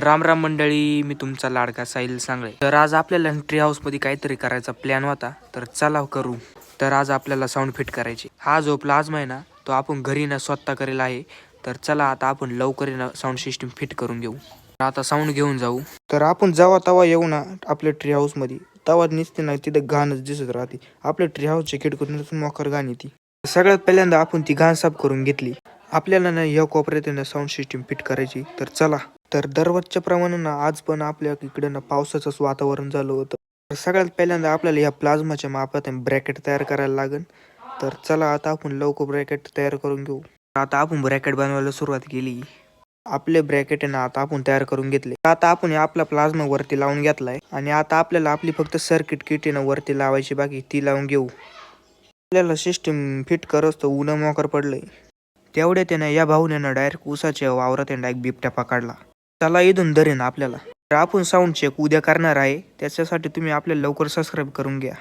राम राम मंडळी, मी तुमचा लाडका साहिल सांगळे. तर आज आपल्याला ट्री हाऊस मध्ये काहीतरी करायचा प्लॅन होता, तर चला करू. तर आज आपल्याला साऊंड फिट करायचे. हा जो प्लाझ्मा आहे ना, तो आपण घरी ना स्वतः करेल आहे. तर चला आता आपण लवकर ना साऊंड सिस्टीम फिट करून घेऊ. आता साऊंड घेऊन जाऊ. तर आपण जेव्हा तवा येऊ ना आपल्या ट्री हाऊस मध्ये, तवा निसते ना तिथं घाणच दिसत राहते. आपल्या ट्री हाऊसच्या खिडकीतून मोकर घाण येते. सगळ्यात पहिल्यांदा आपण ती घाण साफ करून घेतली. आपल्याला ना या कोपऱ्यात ना साऊंड सिस्टीम फिट करायची. तर चला. तर दररोजच्या प्रमाणे ना आज पण आपल्या इकडे ना पावसाचंच वातावरण झालं होतं. तर सगळ्यात पहिल्यांदा आपल्याला या प्लाझ्माच्या मापात ब्रॅकेट तयार करायला लागेल. तर चला आता आपण लवकर ब्रॅकेट तयार करून घेऊ. आता आपण ब्रॅकेट बनवायला सुरुवात केली. आपले ब्रॅकेट आहे ना आता आपण तयार करून घेतले. आता आपण आपला प्लाझ्मा वरती लावून घेतलाय आणि आता आपल्याला आपली फक्त सर्किट किट आहे ना वरती लावायची बाकी, ती लावून घेऊ. आपल्याला सिस्टीम फिट करत ऊन मोकर पडलंय. तेवढ्या त्यानं या भाऊने ना डायरेक्ट ऊसाच्या वावरात डायरेक्ट बिबट्या पकडला. त्याला इथून धरेन आपल्याला. तर आपण साऊंड चेक उद्या करणार आहे, त्याच्यासाठी तुम्ही आपल्याला लवकर सबस्क्राईब करून घ्या.